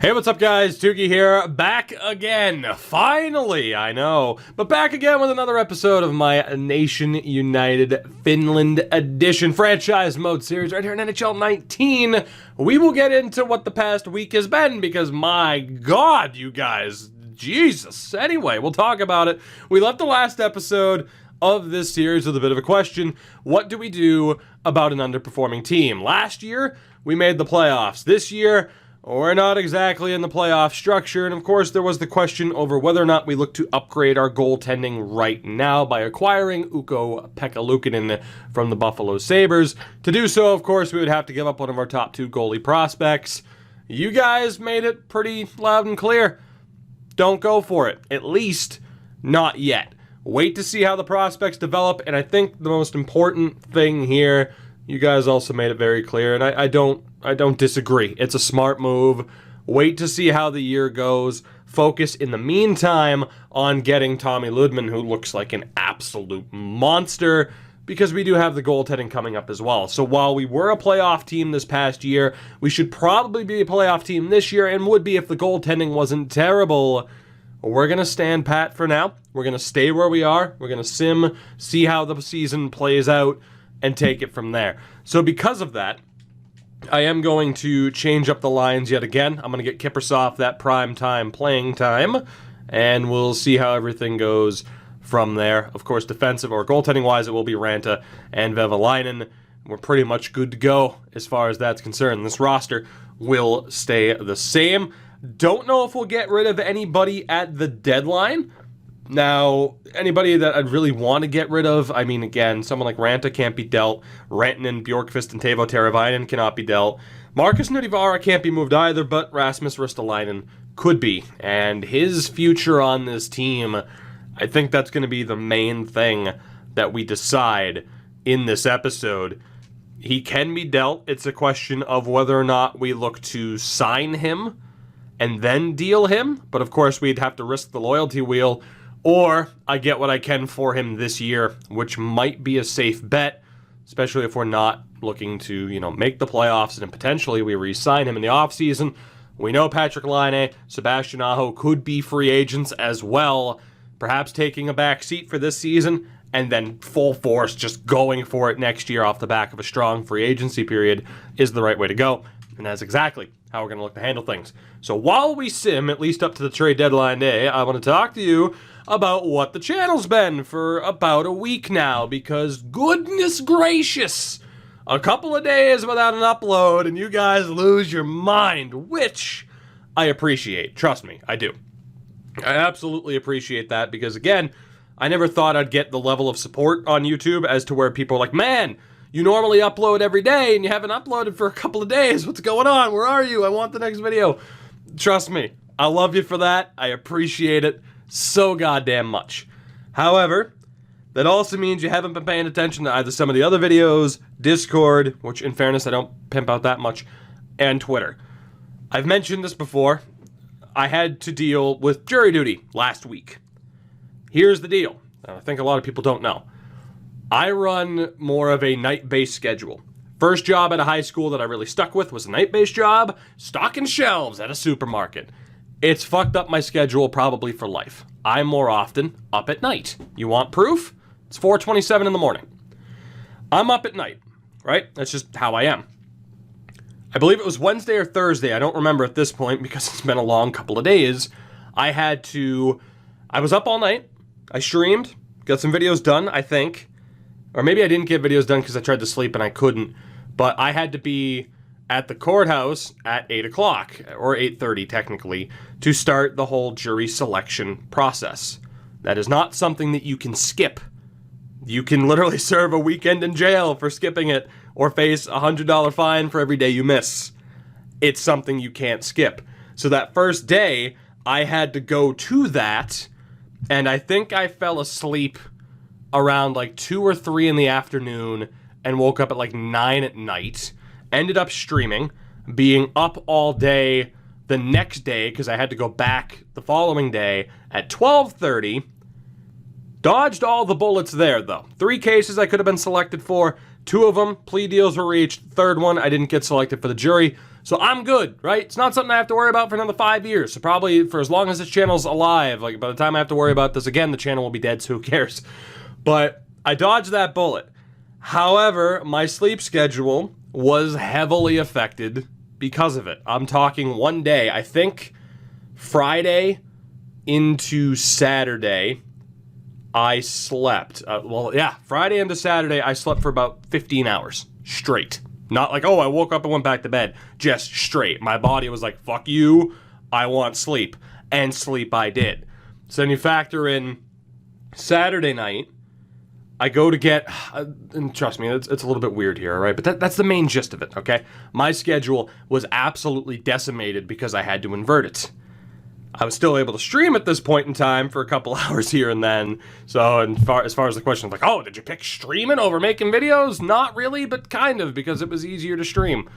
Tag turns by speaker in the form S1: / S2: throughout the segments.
S1: Hey, what's up guys? Tuki here, back again. Finally, I know, but back again with another episode of my Nation United Finland Edition franchise mode series right here in NHL 19. We will get into what the past week has been because my God, you guys, Jesus. Anyway, we'll talk about it. We left the last episode of this series with a bit of a question. What do we do about an underperforming team? Last year, we made the playoffs. This year, we're not exactly in the playoff structure, and of course there was the question over whether or not we look to upgrade our goaltending right now by acquiring Ukko-Pekka Luukkonen from the Buffalo Sabres. To do so, of course, we would have to give up one of our top two goalie prospects. You guys made it pretty loud and clear. Don't go for it. At least, not yet. Wait to see how the prospects develop, and I think the most important thing here, you guys also made it very clear, and I don't disagree. It's a smart move. Wait to see how the year goes. Focus in the meantime on getting Tommy Ludman, who looks like an absolute monster, because we do have the goaltending coming up as well. So while we were a playoff team this past year, we should probably be a playoff team this year, and would be if the goaltending wasn't terrible. We're going to stand pat for now. We're going to stay where we are. We're going to sim, see how the season plays out, and take it from there. So because of that, I am going to change up the lines yet again. I'm going to get Kiprusoff that prime time playing time, and we'll see how everything goes from there. Of course, defensive or goaltending-wise, it will be Ranta and Vehviläinen. We're pretty much good to go as far as that's concerned. This roster will stay the same. Don't know if we'll get rid of anybody at the deadline. Now, anybody that I'd really want to get rid of, I mean, again, someone like Ranta can't be dealt. Rantanen, Bjorkqvist, and Teuvo Teravainen cannot be dealt. Markus Nutivaara can't be moved either, but Rasmus Ristolainen could be. And his future on this team, I think that's going to be the main thing that we decide in this episode. He can be dealt. It's a question of whether or not we look to sign him and then deal him. But of course, we'd have to risk the loyalty wheel. Or I get what I can for him this year, which might be a safe bet, especially if we're not looking to, make the playoffs and then potentially we re-sign him in the offseason. We know Patrick Laine, Sebastian Aho could be free agents as well, perhaps taking a back seat for this season and then full force just going for it next year off the back of a strong free agency period is the right way to go. And that's exactly how we're going to look to handle things. So while we sim, at least up to the trade deadline day, I want to talk to you about what the channel's been for about a week now, because goodness gracious, a couple of days without an upload and you guys lose your mind, which I appreciate. Trust me, I do. I absolutely appreciate that because, again, I never thought I'd get the level of support on YouTube as to where people are like, man, you normally upload every day and you haven't uploaded for a couple of days. What's going on? Where are you? I want the next video. Trust me, I love you for that. I appreciate it so goddamn much. However, that also means you haven't been paying attention to either some of the other videos, Discord, which in fairness I don't pimp out that much, and Twitter. I've mentioned this before. I had to deal with jury duty last week. Here's the deal. I think a lot of people don't know. I run more of a night-based schedule. First job at a high school that I really stuck with was a night-based job, stocking shelves at a supermarket. It's fucked up my schedule probably for life. I'm more often up at night. You want proof? It's 4:27 in the morning. I'm up at night, right? That's just how I am. I believe it was Wednesday or Thursday. I don't remember at this point because it's been a long couple of days. I was up all night. I streamed, got some videos done, I think. Or maybe I didn't get videos done because I tried to sleep and I couldn't. But I had to be at the courthouse at 8 o'clock, or 8:30 technically, to start the whole jury selection process. That is not something that you can skip. You can literally serve a weekend in jail for skipping it, or face a $100 fine for every day you miss. It's something you can't skip. So that first day, I had to go to that, and I think I fell asleep around like 2 or 3 in the afternoon and woke up at like 9 at night. Ended up streaming, being up all day the next day because I had to go back the following day at 12:30. Dodged all the bullets there, though. 3 cases I could have been selected for. 2 of them, plea deals were reached. Third one, I didn't get selected for the jury. So I'm good, right? It's not something I have to worry about for another 5 years. So probably for as long as this channel's alive, like by the time I have to worry about this again, the channel will be dead, so who cares? But I dodged that bullet. However, my sleep schedule was heavily affected because of it. I'm talking one day, I think Friday into Saturday, I slept. Friday into Saturday, I slept for about 15 hours straight. Not like, oh, I woke up and went back to bed. Just straight. My body was like, fuck you, I want sleep. And sleep I did. So then you factor in Saturday night, I go to get, and trust me, it's a little bit weird here, all right? But that's the main gist of it, okay? My schedule was absolutely decimated because I had to invert it. I was still able to stream at this point in time for a couple hours here and then. So, as far as the question of like, oh, did you pick streaming over making videos? Not really, but kind of, because it was easier to stream.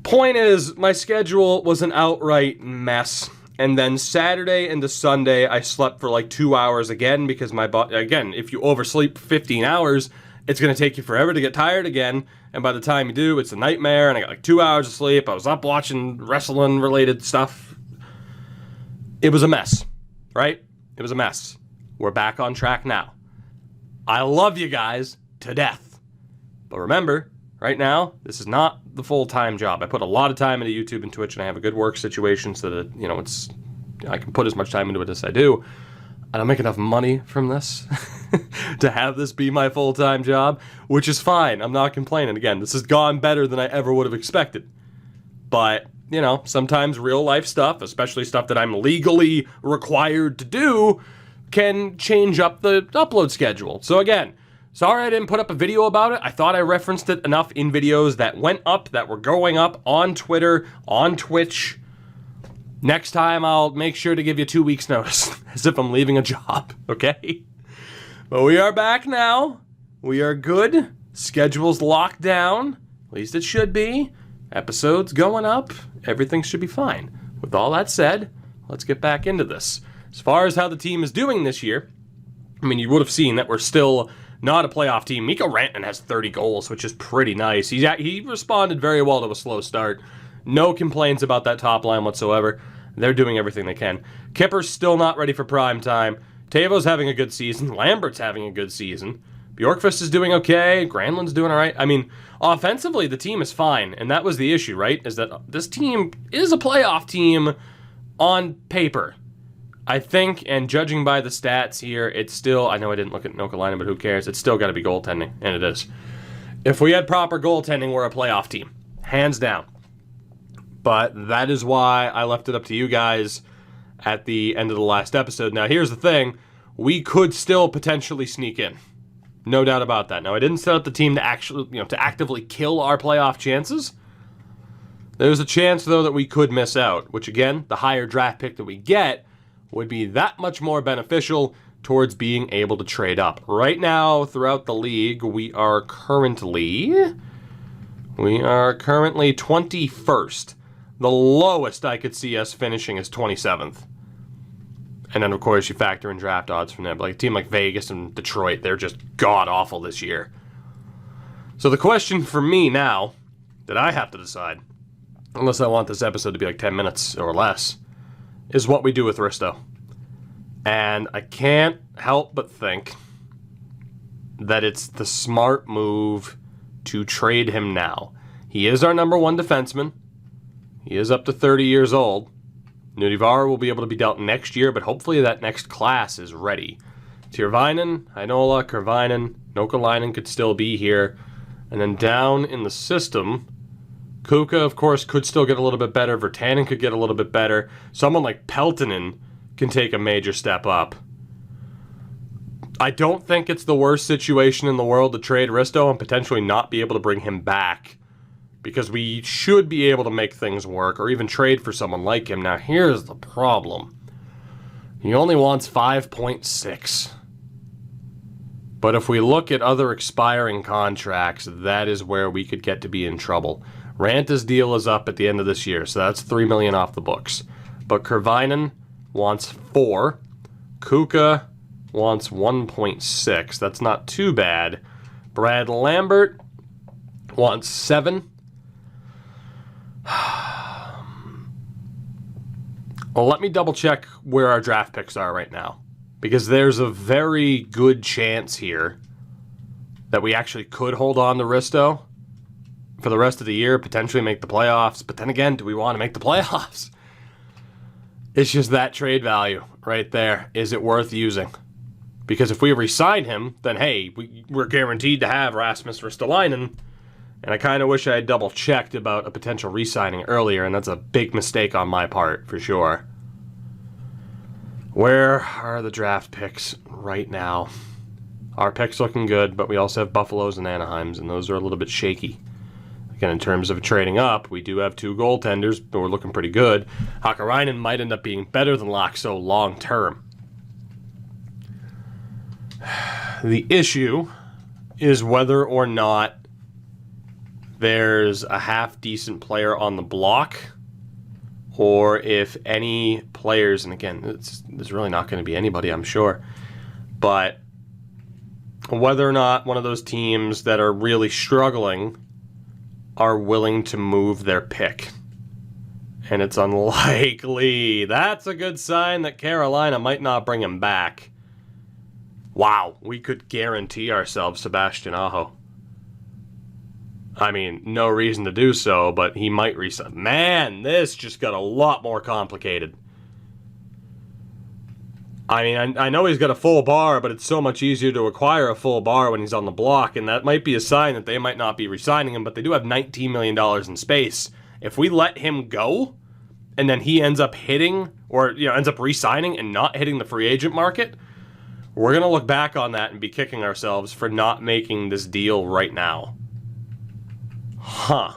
S1: Point is, my schedule was an outright mess. And then Saturday into Sunday, I slept for like 2 hours again because my body, again, if you oversleep 15 hours, it's going to take you forever to get tired again. And by the time you do, it's a nightmare. And I got like 2 hours of sleep. I was up watching wrestling-related stuff. It was a mess, right? It was a mess. We're back on track now. I love you guys to death. But remember, right now, this is not the full-time job. I put a lot of time into YouTube and Twitch, and I have a good work situation so that, I can put as much time into it as I do. I don't make enough money from this to have this be my full-time job, which is fine. I'm not complaining. Again, this has gone better than I ever would have expected. But sometimes real life stuff, especially stuff that I'm legally required to do, can change up the upload schedule. So again, sorry I didn't put up a video about it. I thought I referenced it enough in videos that went up, that were going up on Twitter, on Twitch. Next time I'll make sure to give you 2 weeks notice, as if I'm leaving a job, okay? But we are back now. We are good. Schedule's locked down. At least it should be. Episodes going up. Everything should be fine. With all that said, let's get back into this. As far as how the team is doing this year, I mean, you would have seen that we're still not a playoff team. Mikko Rantanen has 30 goals, which is pretty nice. He responded very well to a slow start. No complaints about that top line whatsoever. They're doing everything they can. Kipper's still not ready for prime time. Tavo's having a good season. Lambert's having a good season. Bjorkqvist is doing okay. Granlund's doing all right. I mean, offensively, the team is fine, and that was the issue, right? Is that this team is a playoff team on paper. I think, and judging by the stats here, it's still, I know I didn't look at Nokalainen, but who cares? It's still got to be goaltending, and it is. If we had proper goaltending, we're a playoff team. Hands down. But that is why I left it up to you guys at the end of the last episode. Now, here's the thing. We could still potentially sneak in. No doubt about that. Now, I didn't set up the team to actually, to actively kill our playoff chances. There's a chance, though, that we could miss out, which, again, the higher draft pick that we get would be that much more beneficial towards being able to trade up. Right now, throughout the league, we are currently 21st. The lowest I could see us finishing is 27th. And then, of course, you factor in draft odds from there. But like a team like Vegas and Detroit, they're just god-awful this year. So the question for me now, that I have to decide, unless I want this episode to be like 10 minutes or less, is what we do with Risto. And I can't help but think that it's the smart move to trade him now. He is our number one defenseman. He is up to 30 years old. Nutivaara will be able to be dealt next year, but hopefully that next class is ready. Tyrväinen, Heinola, Kervainen, Nokalainen could still be here. And then down in the system, Kuka, of course, could still get a little bit better. Virtanen could get a little bit better. Someone like Peltonen can take a major step up. I don't think it's the worst situation in the world to trade Risto and potentially not be able to bring him back, because we should be able to make things work, or even trade for someone like him. Now, here's the problem. He only wants 5.6. But if we look at other expiring contracts, that is where we could get to be in trouble. Ranta's deal is up at the end of this year, so that's $3 million off the books. But Kervainen wants 4. Kuka wants 1.6. That's not too bad. Brad Lambert wants 7. Well, let me double check where our draft picks are right now. Because there's a very good chance here that we actually could hold on to Risto for the rest of the year, potentially make the playoffs. But then again, do we want to make the playoffs? It's just that trade value right there. Is it worth using? Because if we re-sign him, then hey, we're guaranteed to have Rasmus Ristolainen. And I kind of wish I had double-checked about a potential re-signing earlier, and that's a big mistake on my part, for sure. Where are the draft picks right now? Our pick's looking good, but we also have Buffaloes and Anaheims, and those are a little bit shaky. Again, in terms of trading up, we do have 2 goaltenders, but we're looking pretty good. Hakkarainen might end up being better than Laakso long-term. The issue is whether or not there's a half-decent player on the block, or if any players, and again, there's really not going to be anybody, I'm sure, but whether or not one of those teams that are really struggling are willing to move their pick. And it's unlikely. That's a good sign that Carolina might not bring him back. Wow, we could guarantee ourselves Sebastian Aho. I mean, no reason to do so, but he might resign. Man, this just got a lot more complicated. I mean, I know he's got a full bar, but it's so much easier to acquire a full bar when he's on the block, and that might be a sign that they might not be re-signing him, but they do have $19 million in space. If we let him go, and then he ends up hitting, or ends up re-signing and not hitting the free agent market, we're going to look back on that and be kicking ourselves for not making this deal right now. Huh.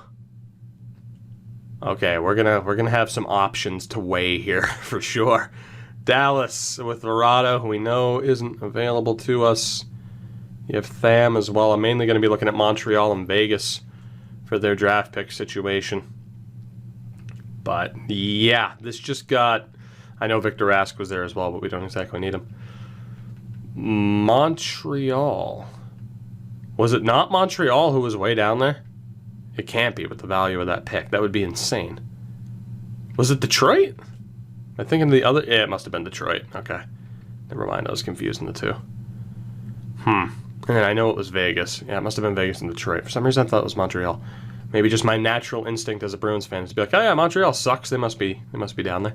S1: Okay, we're gonna have some options to weigh here for sure. Dallas with Verado, who we know isn't available to us. You have Tham as well. I'm mainly going to be looking at Montreal and Vegas for their draft pick situation. But yeah, this just got... I know Victor Rask was there as well, but we don't exactly need him. Montreal. Was it not Montreal who was way down there? It can't be with the value of that pick. That would be insane. Was it Detroit? I think in the other... Yeah, it must have been Detroit. Okay. Never mind. I was confusing the two. And I know it was Vegas. Yeah, it must have been Vegas and Detroit. For some reason, I thought it was Montreal. Maybe just my natural instinct as a Bruins fan is to be like, oh yeah, Montreal sucks. They must be down there.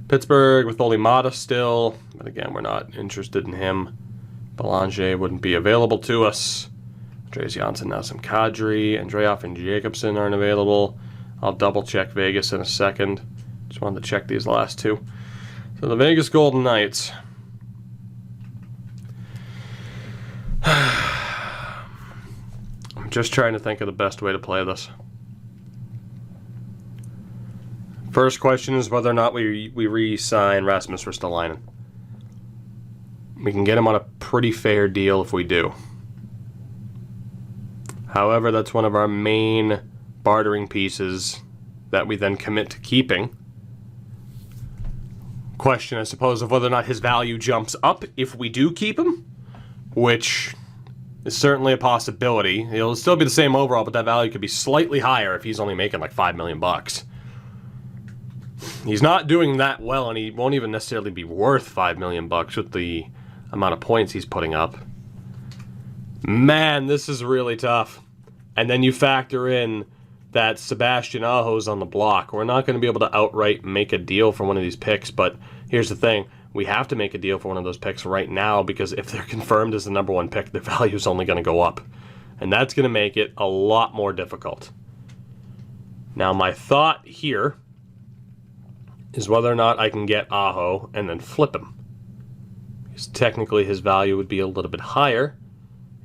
S1: Pittsburgh with Oli Mata still. But again, we're not interested in him. Belanger wouldn't be available to us. Andreas Janssen, Nassim Kadri, Andreoff and Jacobson aren't available. I'll double check Vegas in a second. Just wanted to check these last two. So the Vegas Golden Knights. I'm just trying to think of the best way to play this. First question is whether or not we re-sign Rasmus Ristolainen. We can get him on a pretty fair deal if we do. However, that's one of our main bartering pieces that we then commit to keeping. Question, I suppose, of whether or not his value jumps up if we do keep him, which is certainly a possibility. It'll still be the same overall, but that value could be slightly higher if he's only making like $5 million. He's not doing that well, and he won't even necessarily be worth $5 million with the amount of points he's putting up. Man, this is really tough. And then you factor in that Sebastian Aho's on the block. We're not going to be able to outright make a deal for one of these picks, but here's the thing. We have to make a deal for one of those picks right now, because if they're confirmed as the number one pick, the value is only going to go up. And that's going to make it a lot more difficult. Now, my thought here is whether or not I can get Aho and then flip him. Because technically his value would be a little bit higher.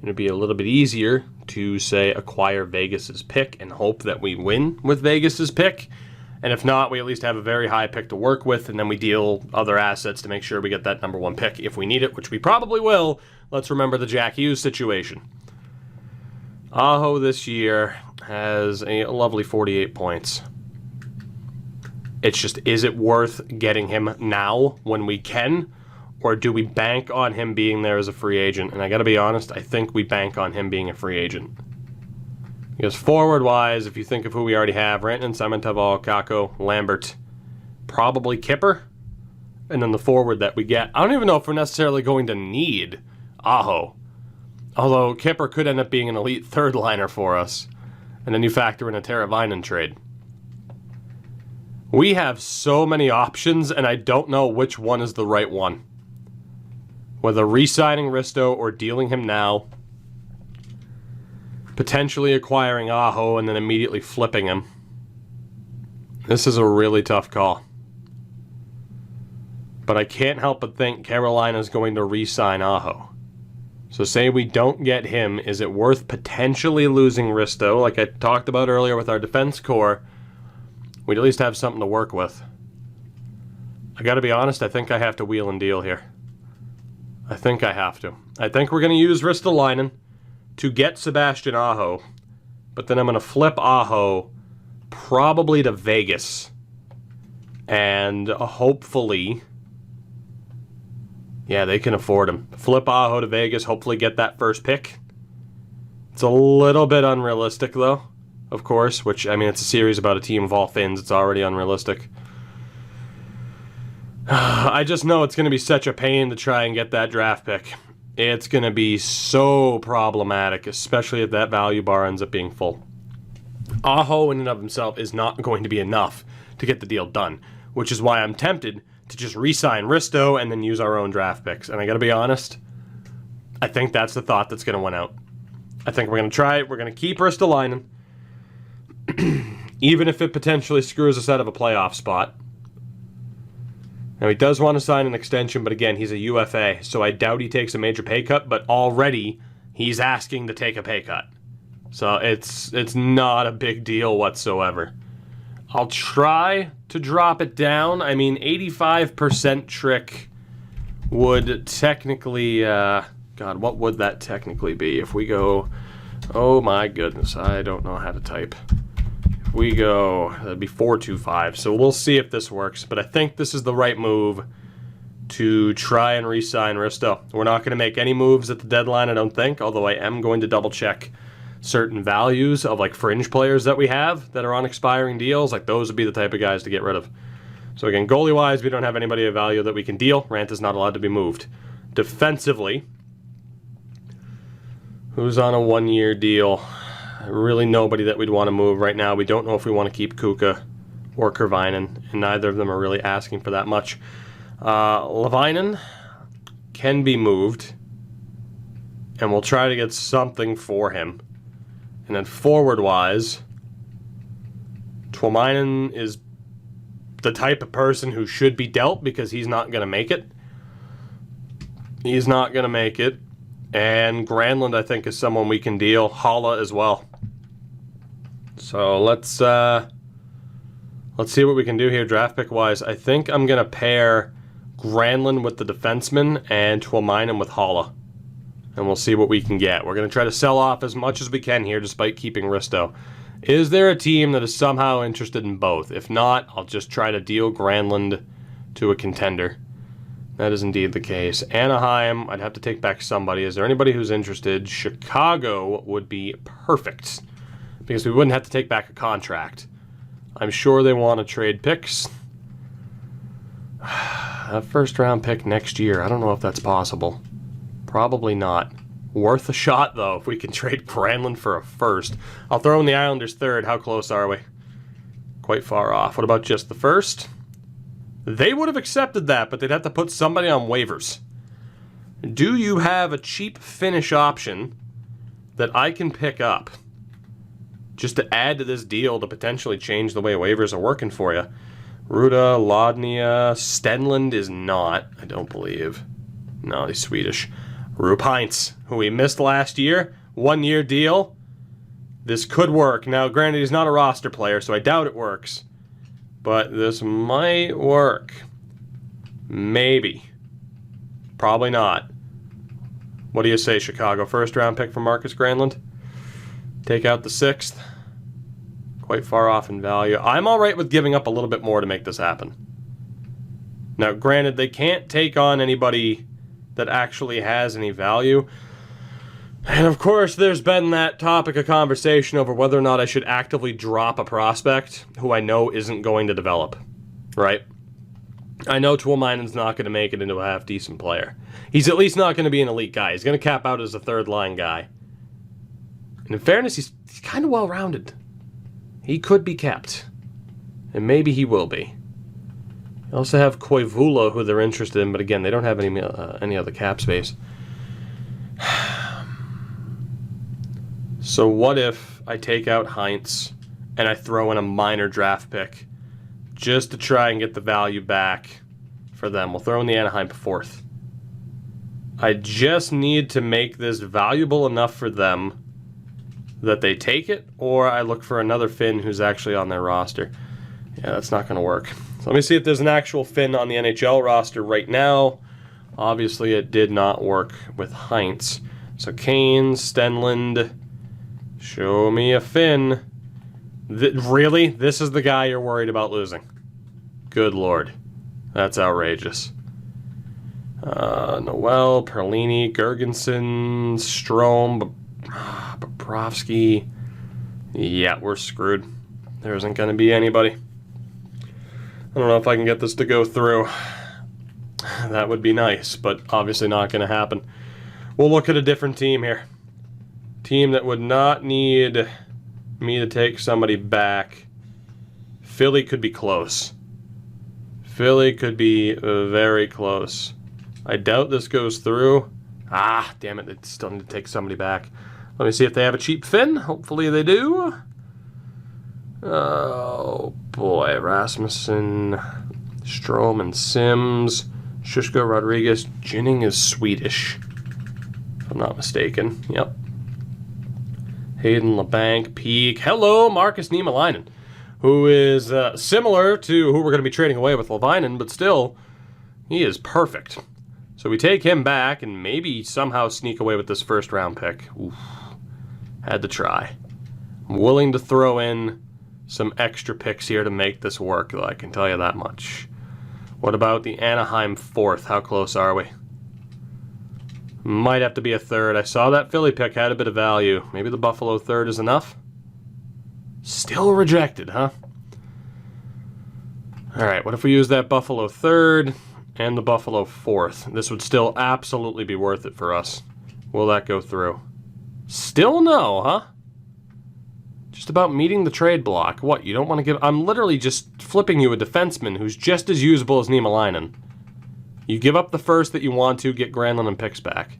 S1: It would be a little bit easier to, say, acquire Vegas's pick and hope that we win with Vegas's pick. And if not, we at least have a very high pick to work with, and then we deal other assets to make sure we get that number one pick if we need it, which we probably will. Let's remember the Jack Hughes situation. Aho this year has a lovely 48 points. It's just, is it worth getting him now when we can? Or do we bank on him being there as a free agent? And I gotta be honest, I think we bank on him being a free agent. Because forward-wise, if you think of who we already have, Rantanen, Simon Taval, Kako, Lambert, probably Kipper. And then the forward that we get. I don't even know if we're necessarily going to need Aho. Although Kipper could end up being an elite third liner for us. And then you factor in a Teravainen trade. We have so many options, and I don't know which one is the right one. Whether re-signing Risto or dealing him now. Potentially acquiring Aho and then immediately flipping him. This is a really tough call. But I can't help but think Carolina's going to re-sign Aho. So say we don't get him, is it worth potentially losing Risto? Like I talked about earlier with our defense core, we'd at least have something to work with. I gotta be honest, I think I have to wheel and deal here. I think I have to. I think we're gonna use Ristolainen to get Sebastian Aho, but then I'm going to flip Aho probably to Vegas, and hopefully, yeah, they can afford him. Flip Aho to Vegas, hopefully get that first pick. It's a little bit unrealistic, though, of course, which, I mean, it's a series about a team of all Finns. It's already unrealistic. I just know it's going to be such a pain to try and get that draft pick. It's going to be so problematic, especially if that value bar ends up being full. Aho in and of himself is not going to be enough to get the deal done, which is why I'm tempted to just re-sign Risto and then use our own draft picks. And I got to be honest, I think that's the thought that's going to win out. I think we're going to try it. We're going to keep Ristolainen, even if it potentially screws us out of a playoff spot. Now, he does want to sign an extension, but again, he's a UFA, so I doubt he takes a major pay cut, but already he's asking to take a pay cut. So it's not a big deal whatsoever. I'll try to drop it down. I mean, 85% trick would technically... God, what would that technically be? If we go... Oh my goodness, I don't know how to type. We go, that'd be 425. So we'll see if this works. But I think this is the right move to try and re-sign Risto. We're not going to make any moves at the deadline, I don't think. Although I am going to double check certain values of like fringe players that we have that are on expiring deals. Like those would be the type of guys to get rid of. So again, goalie-wise, we don't have anybody of value that we can deal. Rant is not allowed to be moved. Defensively, who's on a one-year deal? Really nobody that we'd want to move right now. We don't know if we want to keep Kuka or Kervainen, and neither of them are really asking for that much. Levainen can be moved, and we'll try to get something for him. And then forward-wise, Tuomainen is the type of person who should be dealt because he's not going to make it. He's not going to make it. And Granlund, I think, is someone we can deal. Holla as well. So let's see what we can do here draft pick wise. I think I'm gonna pair Granlund with the defenseman and Tuomainen with Holla, and we'll see what we can get. We're gonna try to sell off as much as we can here, despite keeping Risto. Is there a team that is somehow interested in both? If not, I'll just try to deal Granlund to a contender. That is indeed the case. Anaheim, I'd have to take back somebody. Is there anybody who's interested? Chicago would be perfect, because we wouldn't have to take back a contract. I'm sure they want to trade picks. A first-round pick next year. I don't know if that's possible. Probably not. Worth a shot, though, if we can trade Granlund for a first. I'll throw in the Islanders third. How close are we? Quite far off. What about just the first? They would have accepted that, but they'd have to put somebody on waivers. Do you have a cheap finish option that I can pick up just to add to this deal to potentially change the way waivers are working for you? Ruda, Lodnia, Stenlund is not, I don't believe. No, he's Swedish. Rupe Heinz, who we missed last year, 1-year deal. This could work. Now, granted, he's not a roster player, so I doubt it works. But this might work. Maybe. Probably not. What do you say, Chicago? First round pick for Marcus Granlund? Take out the 6th. Quite far off in value. I'm alright with giving up a little bit more to make this happen. Now, granted, they can't take on anybody that actually has any value. And of course, there's been that topic of conversation over whether or not I should actively drop a prospect who I know isn't going to develop, right? I know Tuomainen's not going to make it into a half-decent player. He's at least not going to be an elite guy. He's going to cap out as a third-line guy. And in fairness, he's kind of well-rounded. He could be kept. And maybe he will be. They also have Koivula, who they're interested in, but again, they don't have any other cap space. So what if I take out Heinz and I throw in a minor draft pick just to try and get the value back for them? We'll throw in the Anaheim 4th. I just need to make this valuable enough for them that they take it, or I look for another Finn who's actually on their roster. Yeah, that's not going to work. So let me see if there's an actual Finn on the NHL roster right now. Obviously, it did not work with Heinz. So Kane, Stenlund... Show me a Finn. Really? This is the guy you're worried about losing? Good Lord. That's outrageous. Noel, Perlini, Gergensen, Strome, Bobrovsky. Yeah, we're screwed. There isn't going to be anybody. I don't know if I can get this to go through. That would be nice, but obviously not going to happen. We'll look at a different team here. Team that would not need me to take somebody back. Philly could be close. Philly could be very close. I doubt this goes through. Ah, damn it. They still need to take somebody back. Let me see if they have a cheap Finn. Hopefully they do. Oh, boy. Rasmussen, Strome, and Sims. Shushko, Rodriguez. Ginning is Swedish, if I'm not mistaken. Yep. Hayden LeBanc, Peak. Hello, Marcus Niemelainen, who is similar to who we're going to be trading away with Levainen, but still, he is perfect. So we take him back and maybe somehow sneak away with this first-round pick. Oof. Had to try. I'm willing to throw in some extra picks here to make this work, though, I can tell you that much. What about the Anaheim 4th? How close are we? Might have to be a 3rd. I saw that Philly pick had a bit of value. Maybe the Buffalo 3rd is enough? Still rejected, huh? Alright, what if we use that Buffalo 3rd and the Buffalo 4th? This would still absolutely be worth it for us. Will that go through? Still no, huh? Just about meeting the trade block. What, you don't want to give... I'm literally just flipping you a defenseman who's just as usable as Niemelainen. You give up the first that you want to, get Granlund and picks back.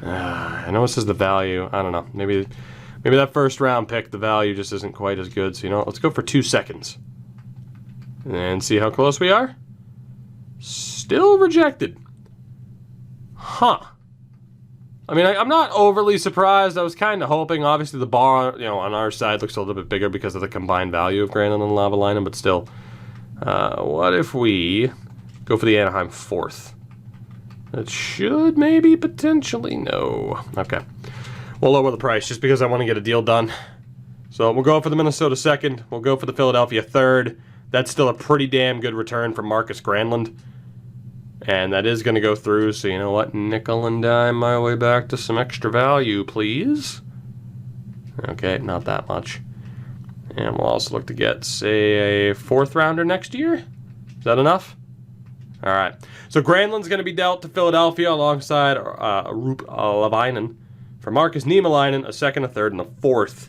S1: I know this is the value. I don't know. Maybe that first round pick, the value just isn't quite as good. So, you know what? Let's go for 2 seconds. And see how close we are. Still rejected. Huh. I mean, I'm not overly surprised. I was kind of hoping. Obviously, the bar, on our side looks a little bit bigger because of the combined value of Granlund and Lavalainen. But still, what if we... go for the Anaheim 4th. That should maybe potentially no. Okay. We'll lower the price just because I want to get a deal done. So we'll go for the Minnesota 2nd. We'll go for the Philadelphia 3rd. That's still a pretty damn good return for Marcus Granlund. And that is going to go through. So you know what? Nickel and dime my way back to some extra value, please. Okay, not that much. And we'll also look to get, say, a 4th rounder next year. Is that enough? All right. So Granlund's going to be dealt to Philadelphia alongside Rup Levainen. For Marcus Niemelainen, a 2nd, a 3rd, and a 4th.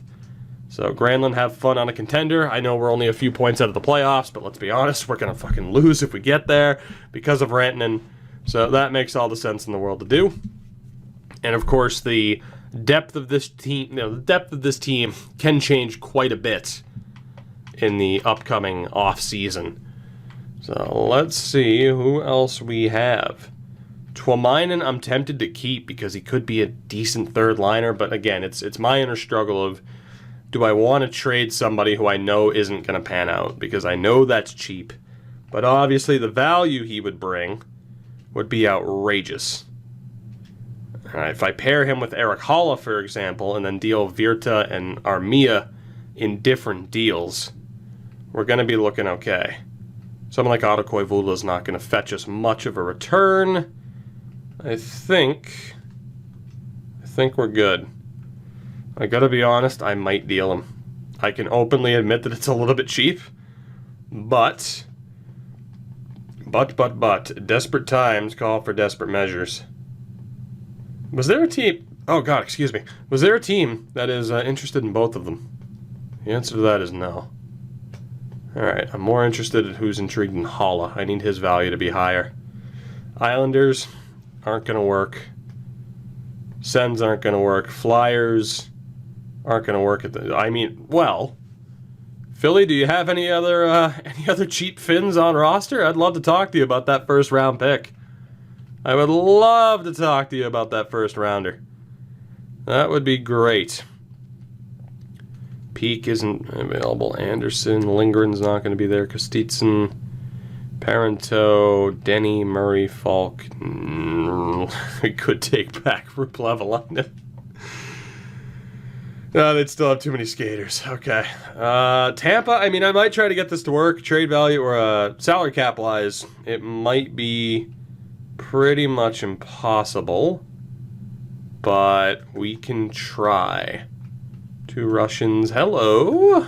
S1: So Granlund, have fun on a contender. I know we're only a few points out of the playoffs, but let's be honest, we're going to fucking lose if we get there because of Rantanen. So that makes all the sense in the world to do. And of course, the depth of this team, can change quite a bit in the upcoming off season. So let's see who else we have. Tuomainen, I'm tempted to keep because he could be a decent third liner, but again, it's my inner struggle of, do I want to trade somebody who I know isn't going to pan out? Because I know that's cheap, but obviously the value he would bring would be outrageous. All right, if I pair him with Eric Halla, for example, and then deal Virta and Armia in different deals, we're going to be looking okay. Someone like Otto Koivula is not going to fetch us much of a return. I think think we're good. I gotta be honest, I might deal him. I can openly admit that it's a little bit cheap, but, desperate times call for desperate measures. Was there a team, oh god, excuse me, was there a team that is interested in both of them? The answer to that is no. Alright, I'm more interested in who's intrigued in Holla. I need his value to be higher. Islanders aren't going to work. Sens aren't going to work. Flyers aren't going to work at the... I mean, well... Philly, do you have any other cheap Finns on roster? I'd love to talk to you about that first round pick. I would love to talk to you about that first rounder. That would be great. Peak isn't available. Anderson, Lindgren's not going to be there. Kostitsyn, Parento, Denny, Murray, Falk. We could take back Ruplevel. No, they'd still have too many skaters. Okay. Tampa, I mean, I might try to get this to work. Trade value or salary cap-wise, it might be pretty much impossible. But we can try. 2 Russians. Hello.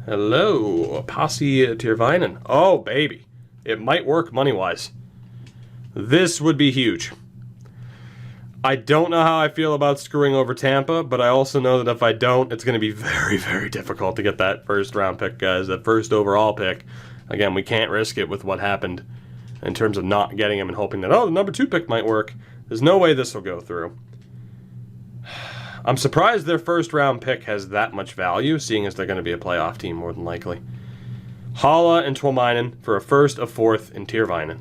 S1: Hello. Pasi Tirvainen. Oh, baby. It might work money-wise. This would be huge. I don't know how I feel about screwing over Tampa, but I also know that if I don't, it's going to be very, very difficult to get that first round pick, guys. That first overall pick. Again, we can't risk it with what happened in terms of not getting him and hoping that, oh, the number 2 pick might work. There's no way this will go through. I'm surprised their first round pick has that much value, seeing as they're going to be a playoff team more than likely. Holla and Tuomainen for a first, a fourth, and Tirvainen.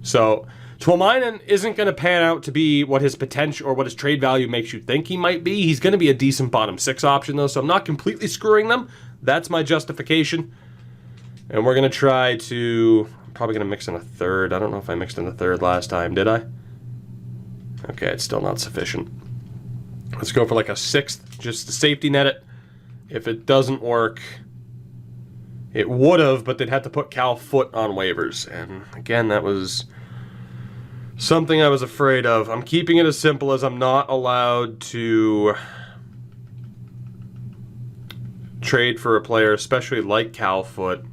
S1: So Tuomainen isn't going to pan out to be what his potential or what his trade value makes you think he might be. He's going to be a decent bottom 6 option, though, so I'm not completely screwing them. That's my justification. And we're going to try to... I'm probably going to mix in a third. I don't know if I mixed in a third last time, did I? Okay, it's still not sufficient. Let's go for like a 6th, just to safety net it. If it doesn't work, it would have, but they'd have to put Cal Foote on waivers. And again, that was something I was afraid of. I'm keeping it as simple as I'm not allowed to trade for a player, especially like Cal Foote.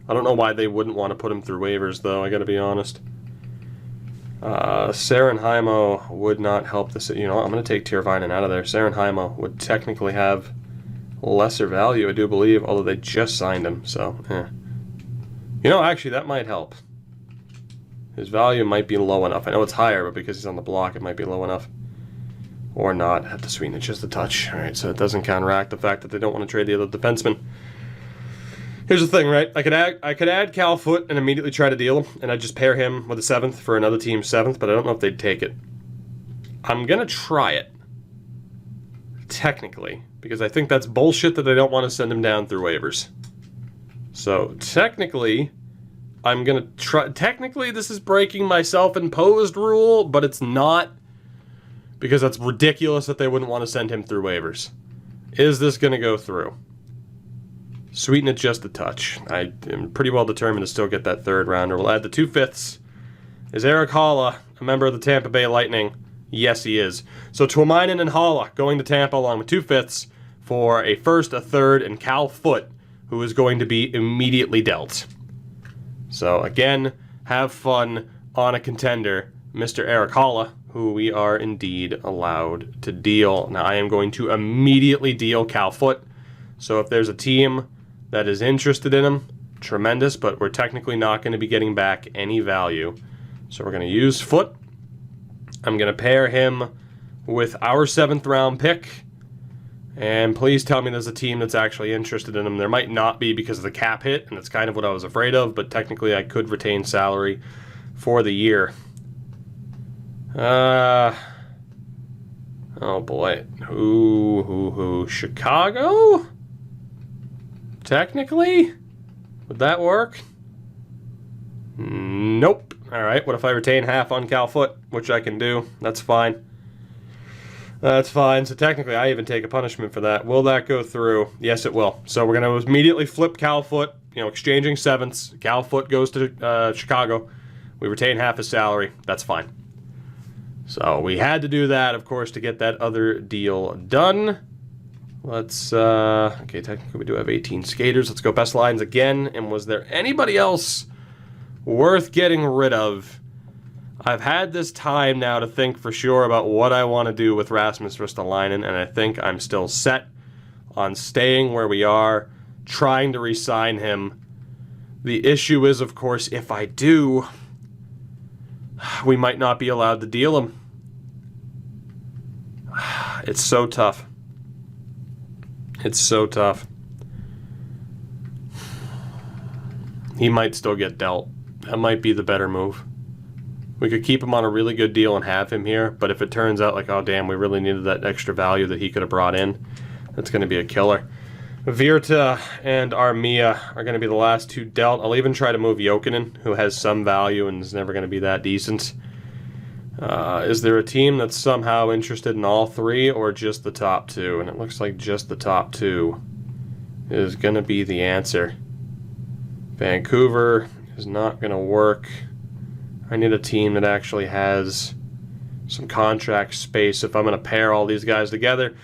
S1: I don't know why they wouldn't want to put him through waivers, though, I gotta be honest. Sarenheimo would not help this. You know what? I'm going to take Tirvainen out of there. Sarenheimo would technically have lesser value, I do believe, although they just signed him, so, You know, actually, that might help. His value might be low enough. I know it's higher, but because he's on the block, it might be low enough. Or not. Have to sweeten it just a touch. Alright, so it doesn't counteract the fact that they don't want to trade the other defenseman. Here's the thing, right? I could add Cal Foote and immediately try to deal him, and I'd just pair him with a 7th for another team's 7th, but I don't know if they'd take it. I'm gonna try it. Technically. Because I think that's bullshit that they don't want to send him down through waivers. So, technically, I'm gonna try... Technically, this is breaking my self-imposed rule, but it's not. Because that's ridiculous that they wouldn't want to send him through waivers. Is this gonna go through? Sweeten it just a touch. I am pretty well determined to still get that 3rd rounder. We'll add the 2 5ths. Is Erik Haula a member of the Tampa Bay Lightning? Yes, he is. So Tuomainen and Haula going to Tampa along with 2 5ths for a 1st, a 3rd, and Cal Foote, who is going to be immediately dealt. So again, have fun on a contender, Mr. Erik Haula, who we are indeed allowed to deal. Now I am going to immediately deal Cal Foote. So if there's a team that is interested in him, tremendous, but we're technically not going to be getting back any value. So we're going to use Foote. I'm going to pair him with our 7th round pick. And please tell me there's a team that's actually interested in him. There might not be because of the cap hit, and that's kind of what I was afraid of, but technically I could retain salary for the year. Oh boy. Who? Chicago? Technically? Would that work? Nope. Alright, what if I retain half on Cal Foote, which I can do? That's fine. That's fine. So technically, I even take a punishment for that. Will that go through? Yes, it will. So we're going to immediately flip Cal Foote, exchanging 7ths. Cal Foote goes to Chicago. We retain half his salary. That's fine. So we had to do that, of course, to get that other deal done. Let's, okay, technically we do have 18 skaters. Let's go best lines again. And was there anybody else worth getting rid of? I've had this time now to think for sure about what I want to do with Rasmus Ristolainen, and I think I'm still set on staying where we are, trying to re-sign him. The issue is, of course, if I do, we might not be allowed to deal him. It's so tough. It's so tough. He might still get dealt. That might be the better move. We could keep him on a really good deal and have him here, but if it turns out like, oh damn, we really needed that extra value that he could have brought in, that's going to be a killer. Virta and Armia are going to be the last two dealt. I'll even try to move Jokinen, who has some value and is never going to be that decent. Is there a team that's somehow interested in all three, or just the top two? And it looks like just the top two is going to be the answer. Vancouver is not going to work. I need a team that actually has some contract space if I'm going to pair all these guys together.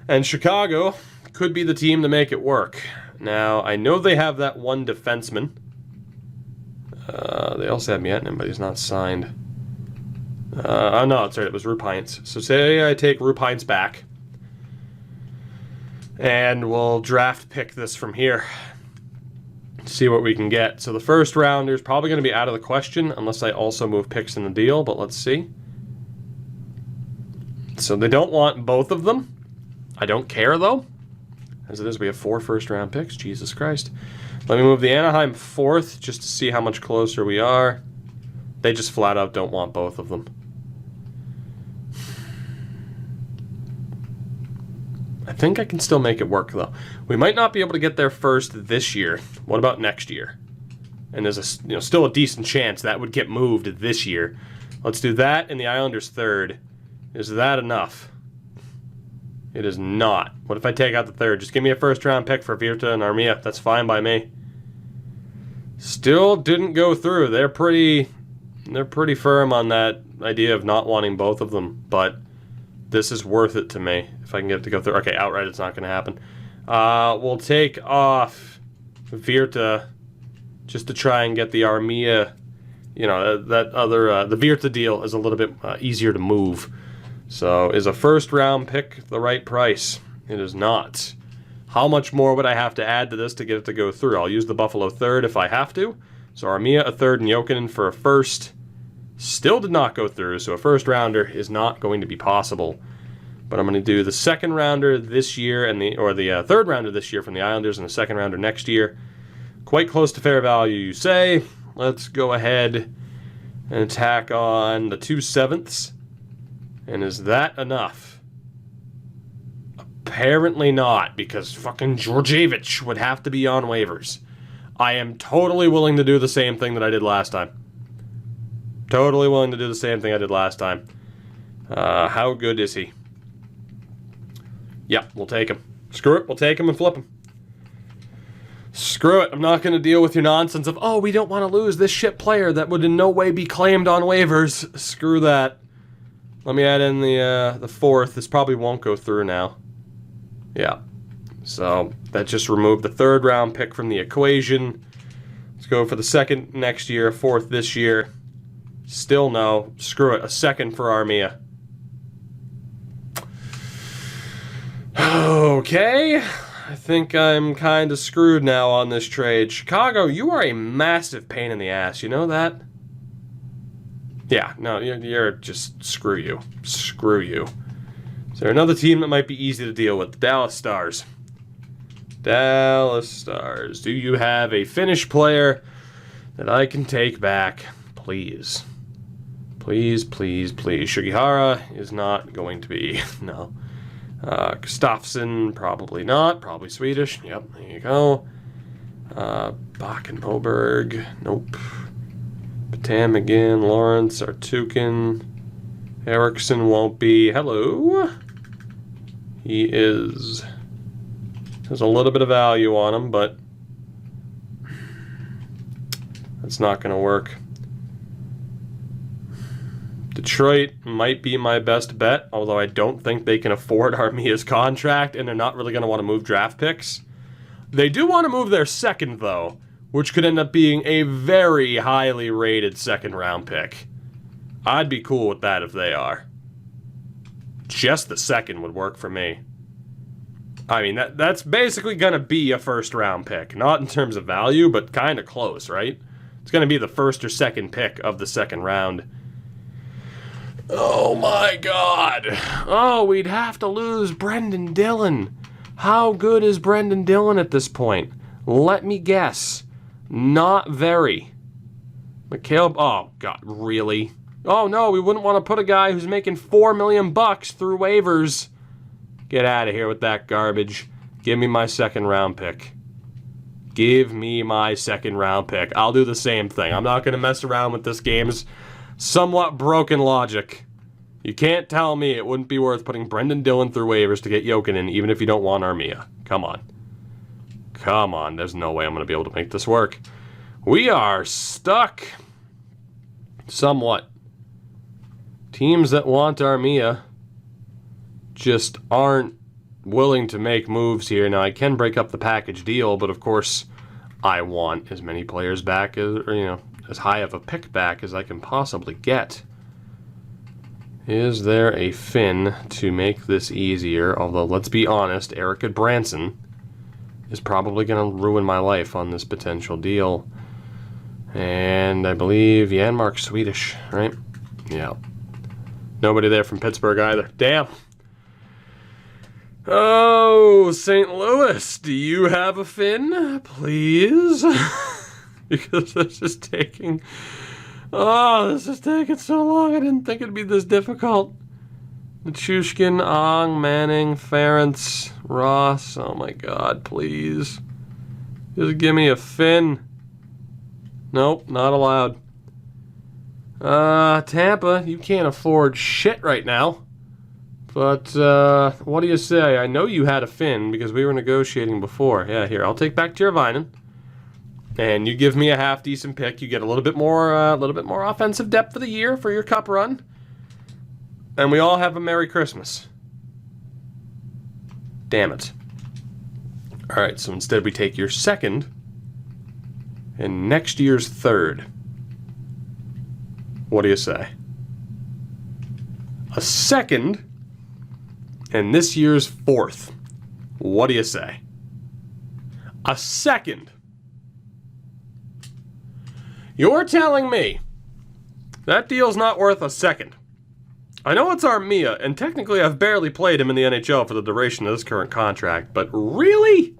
S1: And Chicago could be the team to make it work. Now, I know they have that one defenseman. They also have Mietinen, but he's not signed. Oh, no, that's right. It was Rupe Hintz. So say I take Rupe Hintz back. And we'll draft pick this from here. See what we can get. So the first rounder is probably going to be out of the question unless I also move picks in the deal, but let's see. So they don't want both of them. I don't care, though. As it is, we have 4 first-round picks. Jesus Christ. Let me move the Anaheim 4th just to see how much closer we are. They just flat out don't want both of them. I think I can still make it work, though. We might not be able to get there first this year. What about next year? And there's a, still a decent chance that would get moved this year. Let's do that and the Islanders 3rd. Is that enough? It is not. What if I take out the 3rd? Just give me a first-round pick for Virta and Armia. That's fine by me. Still didn't go through. They're pretty firm on that idea of not wanting both of them, but this is worth it to me if I can get it to go through. Okay, outright it's not going to happen. We'll take off Virta just to try and get the Armia, that other, the Virta deal is a little bit easier to move. So is a first-round pick the right price? It is not. How much more would I have to add to this to get it to go through? I'll use the Buffalo 3rd if I have to. So Armia a 3rd and Jokinen for a 1st. Still did not go through, so a first-rounder is not going to be possible. But I'm going to do the 2nd-rounder this year, and the 3rd-rounder this year from the Islanders, and the 2nd-rounder next year. Quite close to fair value, you say. Let's go ahead and tack on the 2 7ths. And is that enough? Apparently not, because fucking Georgievich would have to be on waivers. I am totally willing to do the same thing that I did last time. Totally willing to do the same thing I did last time. How good is he? Yeah, we'll take him. Screw it, we'll take him and flip him. Screw it, I'm not going to deal with your nonsense of, oh, we don't want to lose this shit player that would in no way be claimed on waivers. Screw that. Let me add in the 4th. This probably won't go through now. Yeah. So that just removed the 3rd-round pick from the equation. Let's go for the 2nd next year, 4th this year. Still no. Screw it. A 2nd for Armia. Okay. I think I'm kind of screwed now on this trade. Chicago, you are a massive pain in the ass. You know that? Yeah, no, you're just, screw you. Screw you. Is there another team that might be easy to deal with? The Dallas Stars. Dallas Stars. Do you have a Finnish player that I can take back? Please. Please, please, please. Sugihara is not going to be, no. Gustafsson, probably not. Probably Swedish. Yep, there you go. Bach and Moberg. Nope. Batam again, Lawrence, Artukin, Erickson won't be. Hello. He is. There's a little bit of value on him, but that's not going to work. Detroit might be my best bet, although I don't think they can afford Armia's contract, and they're not really going to want to move draft picks. They do want to move their second, though, which could end up being a very highly rated second-round pick. I'd be cool with that if they are. Just the second would work for me. I mean, that's basically going to be a first-round pick. Not in terms of value, but kind of close, right? It's going to be the first or second pick of the second round. Oh my god. Oh, we'd have to lose Brendan Dillon. How good is Brendan Dillon at this point? Let me guess. Not very. Mikhail... Oh, God, really? Oh, no, we wouldn't want to put a guy who's making $4 million through waivers. Get out of here with that garbage. Give me my second round pick. Give me my second round pick. I'll do the same thing. I'm not going to mess around with this game's somewhat broken logic. You can't tell me it wouldn't be worth putting Brendan Dillon through waivers to get Jokinen, even if you don't want Armia. Come on. Come on. There's no way I'm going to be able to make this work. We are stuck. Somewhat. Teams that want Armia just aren't willing to make moves here. Now, I can break up the package deal, but of course, I want as many players back as, or, you know, as high of a pick back as I can possibly get. Is there a Finn to make this easier? Although, let's be honest, Erica Branson is probably going to ruin my life on this potential deal. And I believe Janmark's Swedish, right? Yeah. Nobody there from Pittsburgh either. Damn. Oh, St. Louis, do you have a Finn, please? Because this is taking... Oh, this is taking so long. I didn't think it'd be this difficult. Nichushkin, Ong, Manning, Ferentz, Ross. Oh my god, please. Just give me a Finn. Nope, not allowed. Tampa, you can't afford shit right now. But, what do you say? I know you had a Finn because we were negotiating before. Yeah, here, I'll take back Tiervainen. And you give me a half-decent pick. You get a little bit more offensive depth for the year for your cup run. And we all have a Merry Christmas. Damn it. Alright, so instead we take your second and next year's third. What do you say? A second and this year's fourth. What do you say? A second. You're telling me that deal's not worth a second. I know it's Armia, and technically I've barely played him in the NHL for the duration of this current contract, but really?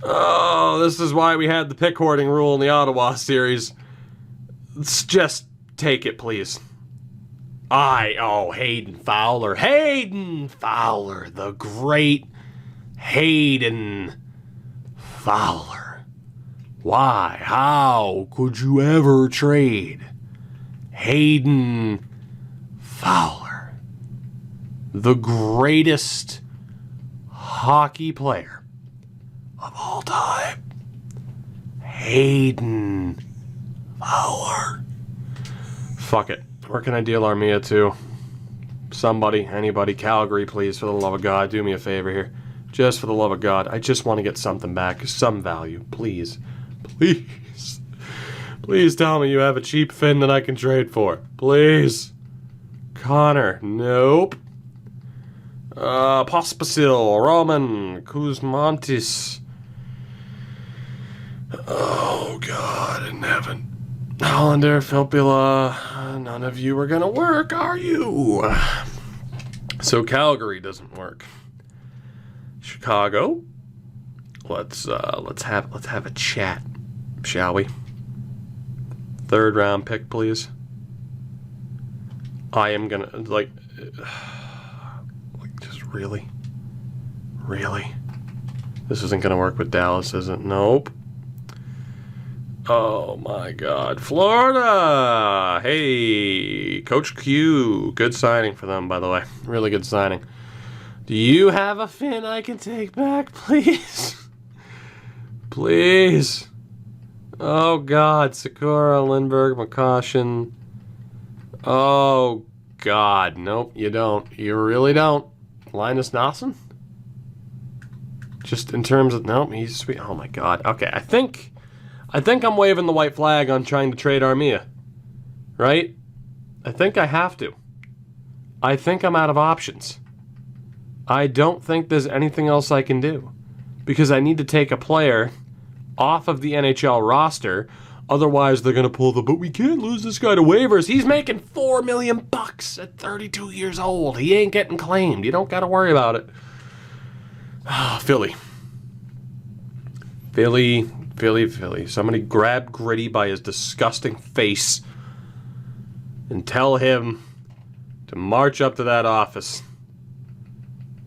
S1: Oh, this is why we had the pick hoarding rule in the Ottawa series. Let's just take it, please. Hayden Fowler. Hayden Fowler, the great Hayden Fowler. Why? How could you ever trade Hayden Fowler, the greatest hockey player of all time? Hayden Fowler. Fuck it. Where can I deal Armia to? Somebody, anybody, Calgary, please, for the love of God, do me a favor here. Just for the love of God, I just want to get something back, some value, please. Please. Please tell me you have a cheap Finn that I can trade for. Please. Connor. Nope. Pospisil. Roman. Kuzmantis. Oh, God in heaven. Hollander. Filppula. None of you are gonna work, are you? So Calgary doesn't work. Chicago. Let's have a chat, shall we? Third round pick, please. I am gonna just really. This isn't gonna work with Dallas, is it? Nope. Oh my God, Florida! Hey, Coach Q, good signing for them, by the way. Really good signing. Do you have a Finn I can take back, please? Please. Oh, God. Sakura, Lindbergh, McCaution. Oh, God. Nope, you don't. You really don't. Linus Nossen? Just in terms of... Nope, he's sweet. Oh, my God. Okay, I think I'm waving the white flag on trying to trade Armia. Right? I think I have to. I think I'm out of options. I don't think there's anything else I can do. Because I need to take a player off of the NHL roster. Otherwise, they're going to pull the, but we can't lose this guy to waivers. He's making $4 million at 32 years old. He ain't getting claimed. You don't got to worry about it. Philly. Somebody grab Gritty by his disgusting face and tell him to march up to that office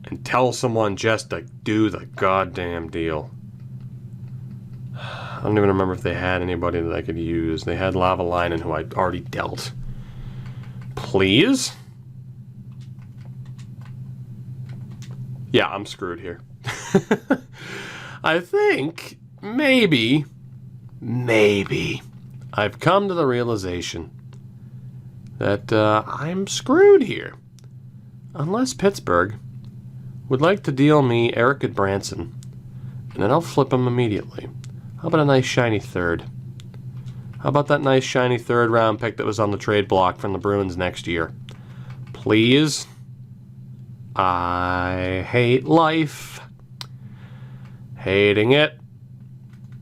S1: and tell someone just to do the goddamn deal. I don't even remember if they had anybody that I could use. They had Lavalainen, who I'd already dealt. Please? Yeah, I'm screwed here. I think, maybe, I've come to the realization that I'm screwed here. Unless Pittsburgh would like to deal me Eric Goodbranson, and then I'll flip him immediately. How about a nice shiny third? How about that nice shiny third round pick that was on the trade block from the Bruins next year? Please? I hate life. Hating it.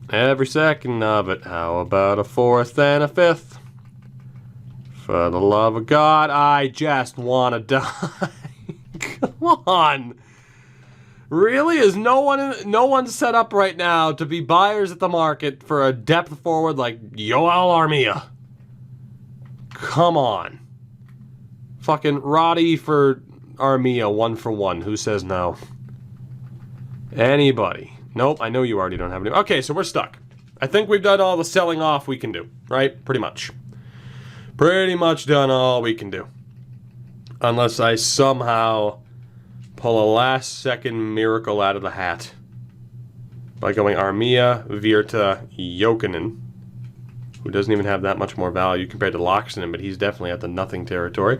S1: Every second of it. How about a fourth and a fifth? For the love of God, I just want to die. Come on. Really? Is no one set up right now to be buyers at the market for a depth forward like Yoel Armia? Come on. Fucking Roddy for Armia, 1-for-1. Who says no? Anybody? Nope, I know you already don't have any. Okay, so we're stuck. I think we've done all the selling off we can do, right? Pretty much. Pretty much done all we can do. Unless I somehow pull a last-second miracle out of the hat by going Armia, Virta, Jokinen, who doesn't even have that much more value compared to Loxton, but he's definitely at the nothing territory.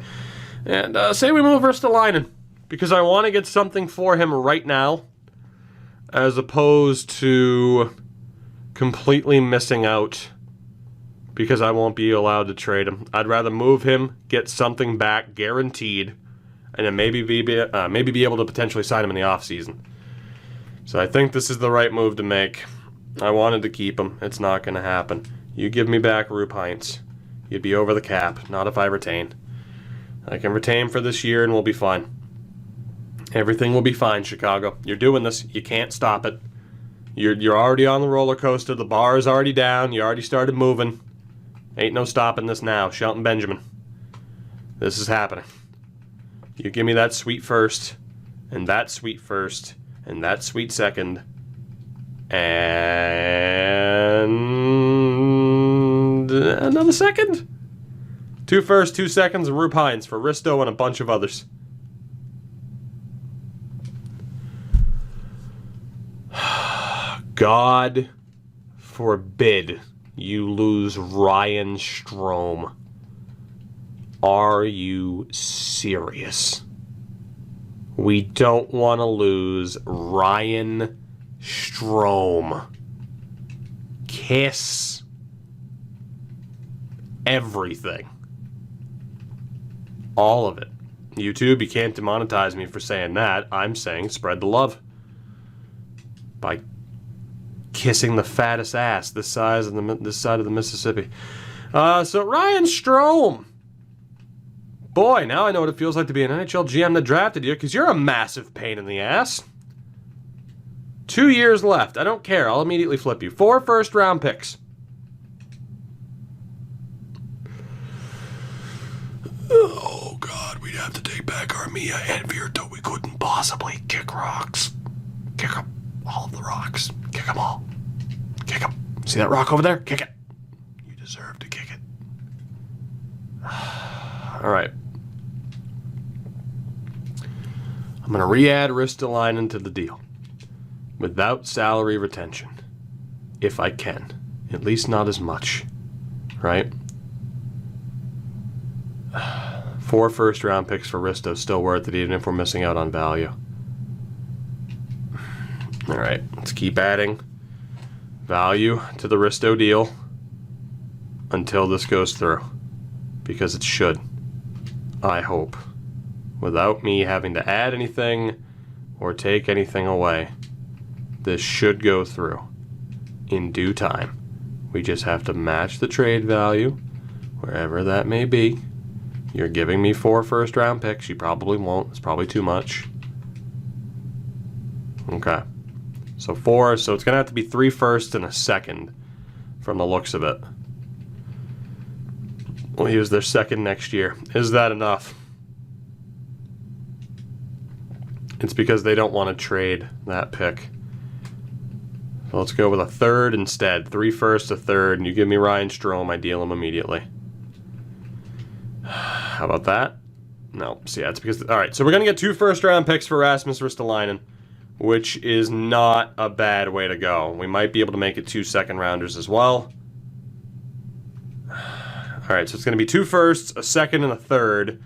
S1: And say we move Ristolainen, because I want to get something for him right now, as opposed to completely missing out because I won't be allowed to trade him. I'd rather move him, get something back guaranteed, and then maybe be able to potentially sign him in the offseason. So I think this is the right move to make. I wanted to keep him. It's not going to happen. You give me back Rube Heinz. You'd be over the cap. Not if I retain. I can retain for this year and we'll be fine. Everything will be fine, Chicago. You're doing this. You can't stop it. You're already on the roller coaster. The bar is already down. You already started moving. Ain't no stopping this now. Shelton Benjamin. This is happening. You give me that sweet first, and that sweet first, and that sweet second, and another second? 2 firsts, 2 seconds, and Rube Heinz for Risto and a bunch of others. God forbid you lose Ryan Strome. Are you serious? We don't want to lose Ryan Strome. Kiss everything. All of it. YouTube, you can't demonetize me for saying that. I'm saying spread the love. By kissing the fattest ass this side of the Mississippi. So Ryan Strome. Boy, now I know what it feels like to be an NHL GM that drafted you, because you're a massive pain in the ass. 2 years left. I don't care. I'll immediately flip you. 4 first-round picks. Oh, God. We'd have to take back Armia and Virta. We couldn't possibly kick rocks. Kick up all of the rocks. Kick them all. Kick them. See that rock over there? Kick it. You deserve to kick it. All right. I'm going to re-add Ristolainen to the deal. Without salary retention. If I can. At least not as much. Right? 4 first-round picks for Risto, still worth it, even if we're missing out on value. All right, let's keep adding value to the Risto deal until this goes through, because it should, I hope, without me having to add anything or take anything away. This should go through in due time. We just have to match the trade value, wherever that may be. You're giving me 4 first-round picks. You probably won't. It's probably too much. Okay. So 4. So it's going to have to be 3 firsts and a second from the looks of it. We'll use their second next year. Is that enough? It's because they don't want to trade that pick. So let's go with a third instead. 3 firsts, a third, and you give me Ryan Strome, I deal him immediately. How about that? No. See, yeah, it's because... Alright, so we're going to get 2 first-round picks for Rasmus Ristolainen, which is not a bad way to go. We might be able to make it 2 second-rounders as well. Alright, so it's going to be 2 firsts, a second, and a third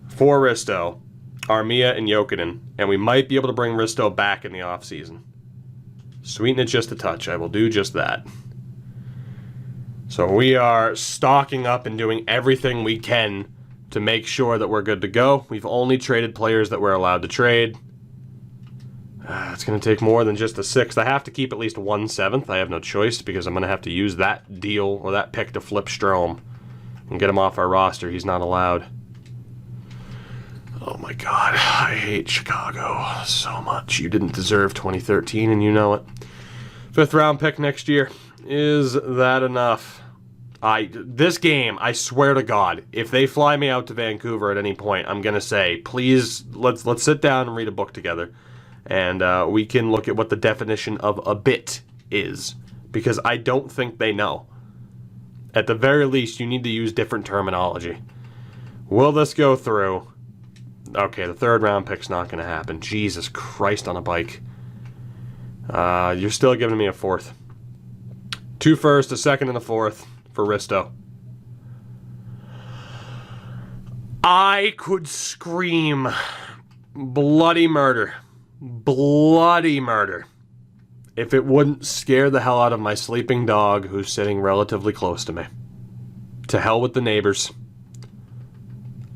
S1: for Risto, Armia, and Jokinen, and we might be able to bring Risto back in the offseason. Sweeten it just a touch. I will do just that. So we are stocking up and doing everything we can to make sure that we're good to go. We've only traded players that we're allowed to trade. It's going to take more than just a 6th. I have to keep at least 1 7th. I have no choice because I'm going to have to use that deal or that pick to flip Strome and get him off our roster. He's not allowed. Oh my god, I hate Chicago so much. You didn't deserve 2013 and you know it. 5th round pick next year. Is that enough? This game, I swear to God, if they fly me out to Vancouver at any point, I'm going to say, please, let's sit down and read a book together. And we can look at what the definition of a bit is. Because I don't think they know. At the very least, you need to use different terminology. Will this go through? Okay, the 3rd round pick's not going to happen. Jesus Christ on a bike. You're still giving me a 4th. 2 firsts, a second, and a 4th for Risto. I could scream bloody murder. Bloody murder. If it wouldn't scare the hell out of my sleeping dog who's sitting relatively close to me. To hell with the neighbors.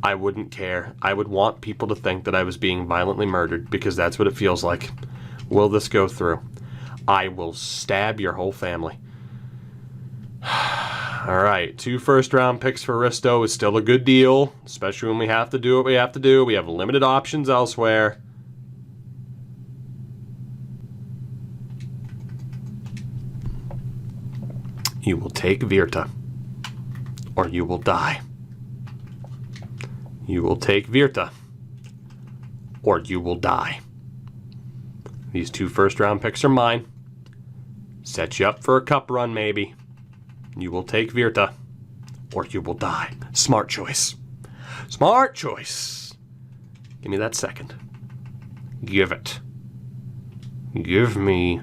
S1: I wouldn't care. I would want people to think that I was being violently murdered because that's what it feels like. Will this go through? I will stab your whole family. Alright, 2 first-round picks for Risto is still a good deal, especially when we have to do what we have to do. We have limited options elsewhere. You will take Virta, or you will die. You will take Virta, or you will die. These 2 first-round picks are mine. Set you up for a cup run, maybe. You will take Virta, or you will die. Smart choice. Smart choice. Give me that second. Give it. Give me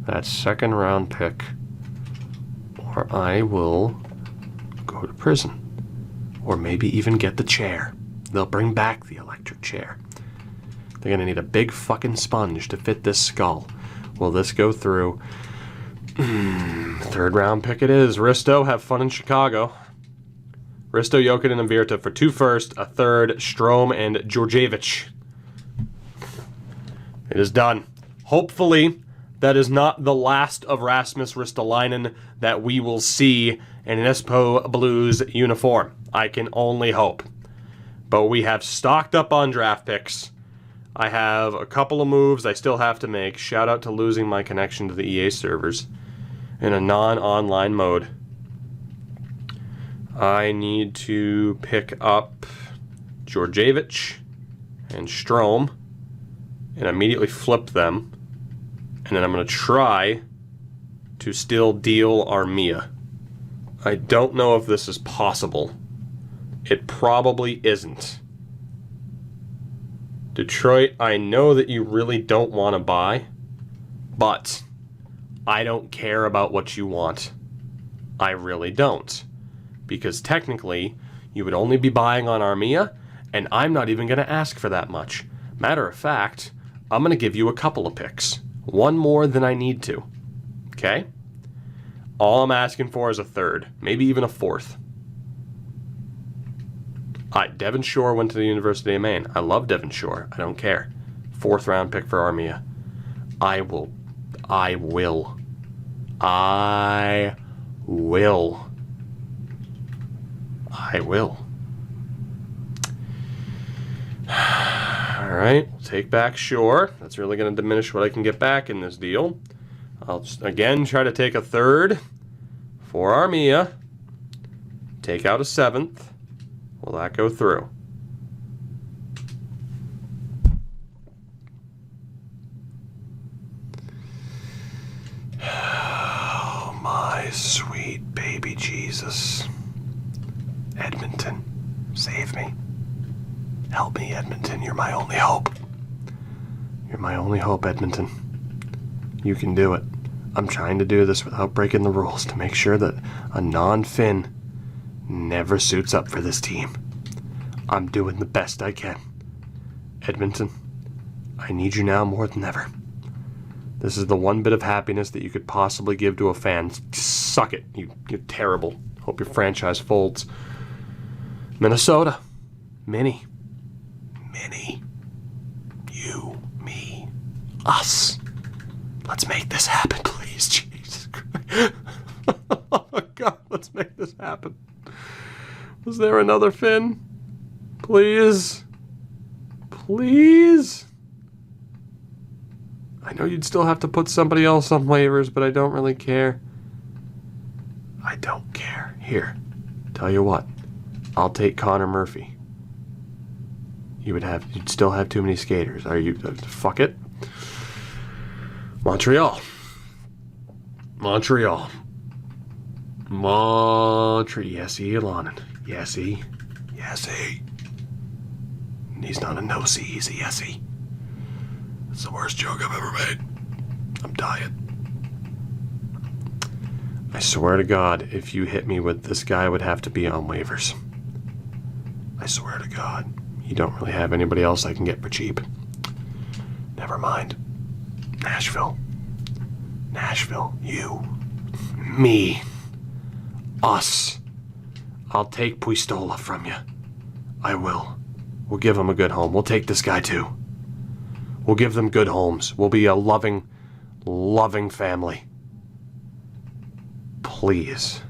S1: that 2nd round pick, or I will go to prison. Or maybe even get the chair. They'll bring back the electric chair. They're going to need a big fucking sponge to fit this skull. Will this go through? 3rd round pick it is. Risto, have fun in Chicago. Risto, Jokinen, and Virta for 2 firsts, a 3rd, Strome, and Djordjevic. It is done. Hopefully, that is not the last of Rasmus Ristolainen that we will see in an Espoo Blues uniform. I can only hope. But we have stocked up on draft picks. I have a couple of moves I still have to make. Shout out to losing my connection to the EA servers in a non-online mode. I need to pick up Djordjevic and Strome and immediately flip them. And then I'm going to try to still deal Armia. I don't know if this is possible. It probably isn't. Detroit, I know that you really don't want to buy, but I don't care about what you want. I really don't. Because technically, You would only be buying on Armia, and I'm not even going to ask for that much. Matter of fact, I'm going to give you a couple of picks. One more than I need to. Okay? All I'm asking for is a third, maybe even a fourth. Devon Shore went to the University of Maine. I love Devon Shore. I don't care. 4th round pick for Armia. I will. Alright, we'll take back Shore. That's really going to diminish what I can get back in this deal. I'll just, again, try to take a third for Armia. Take out a 7th. Will that go through? Oh, my sweet baby Jesus. Edmonton, save me. Help me, Edmonton. You're my only hope. You're my only hope, Edmonton. You can do it. I'm trying to do this without breaking the rules to make sure that a non-Finn never suits up for this team. I'm doing the best I can. Edmonton, I need you now more than ever. This is the one bit of happiness that you could possibly give to a fan. Suck it. You're terrible. Hope your franchise folds. Minnesota. Minnie. You. Me. Us. Let's make this happen, please. Jesus Christ. Oh, God, let's make this happen. Was there another Finn? Please? Please? I know you'd still have to put somebody else on waivers, but I don't really care. I don't care. Here, tell you what. I'll take Connor Murphy. You'd still have too many skaters. Are you... fuck it. Montreal. Yesy Ilanen. Yesy. He's not a no-see, he's a yesy. It's the worst joke I've ever made. I'm dying. I swear to God, if you hit me with this guy, would have to be on waivers. I swear to God. You don't really have anybody else I can get for cheap. Never mind. Nashville. You. Me. Us. I'll take Puistola from you. I will. We'll give him a good home. We'll take this guy too. We'll give them good homes. We'll be a loving family. Please.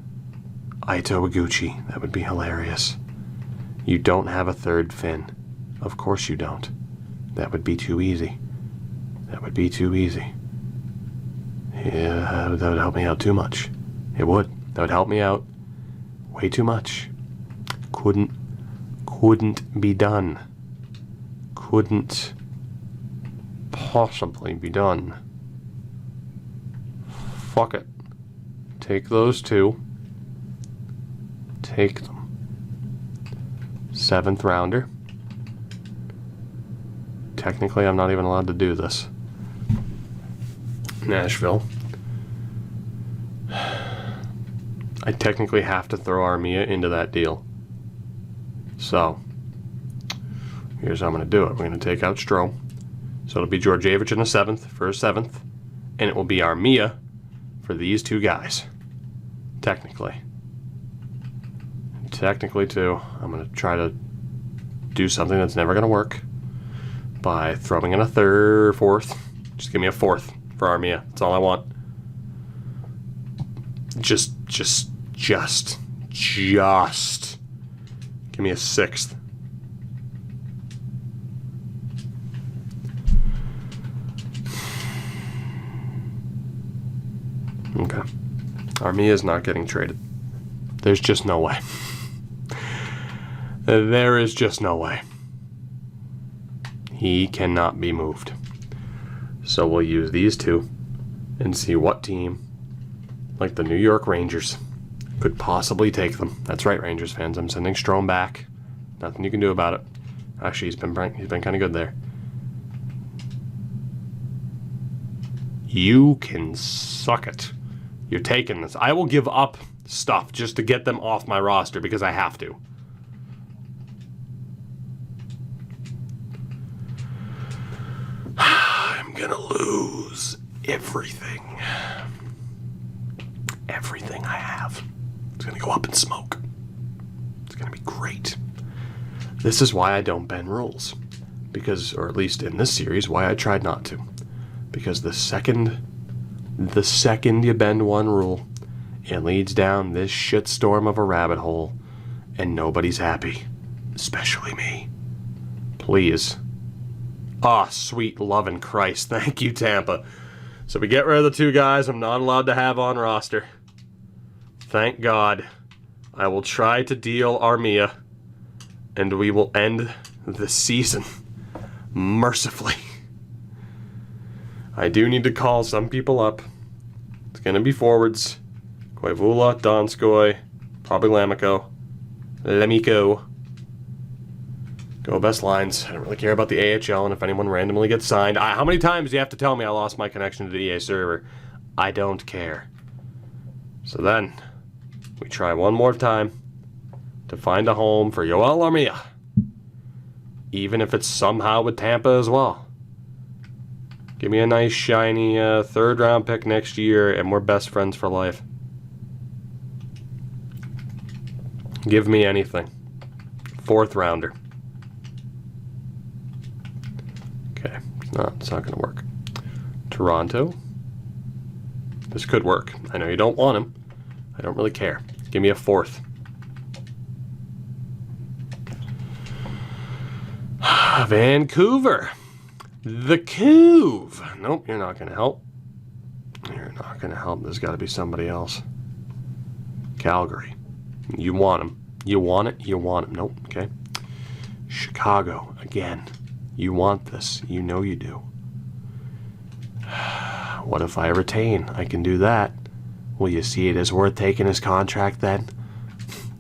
S1: Aito Iguchi. That would be hilarious. You don't have a third Finn. Of course you don't. That would be too easy. Yeah, that would help me out too much. It would. That would help me out way too much. Couldn't be done. Couldn't possibly be done. Fuck it. Take those two. Take them. 7th rounder. Technically, I'm not even allowed to do this. Nashville. I technically have to throw Armia into that deal. So, here's how I'm going to do it. We're going to take out Stroh. So it'll be Georgievich in the 7th for a 7th. And it will be Armia for these two guys. Technically. Technically, too, I'm going to try to do something that's never going to work by throwing in a 4th. Just give me a 4th for Armia. That's all I want. Just give me a 6th. Okay. Armia is not getting traded. There's just no way. There is just no way. He cannot be moved. So we'll use these two and see what team, like the New York Rangers, could possibly take them. That's right, Rangers fans. I'm sending Strome back. Nothing you can do about it. Actually, he's been kind of good there. You can suck it. You're taking this. I will give up stuff just to get them off my roster because I have to. gonna lose everything. Everything I have. It's gonna go up in smoke. It's gonna be great. This is why I don't bend rules. Because, or at least in this series, why I tried not to. Because the second you bend one rule, it leads down this shitstorm of a rabbit hole, and nobody's happy. Especially me. Please. Ah, sweet lovin' Christ. Thank you, Tampa. So we get rid of the 2 guys I'm not allowed to have on roster. Thank God. I will try to deal Armia, and we will end the season mercifully. I do need to call some people up. It's going to be forwards. Koivula, Donskoy, probably Lemico. Go best lines. I don't really care about the AHL, and if anyone randomly gets signed. How many times do you have to tell me I lost my connection to the EA server? I don't care. So then, we try one more time to find a home for Yoel Armia. Even if it's somehow with Tampa as well. Give me a nice, shiny 3rd-round pick next year, and we're best friends for life. Give me anything. 4th rounder. Okay, it's not going to work. Toronto. This could work. I know you don't want him. I don't really care. Give me a 4th. Vancouver. The Couve. Nope, you're not going to help. You're not going to help. There's got to be somebody else. Calgary. You want him. You want it? You want him. Nope, okay. Chicago. Again. You want this. You know you do. What if I retain? I can do that. Will you see it as worth taking his contract then?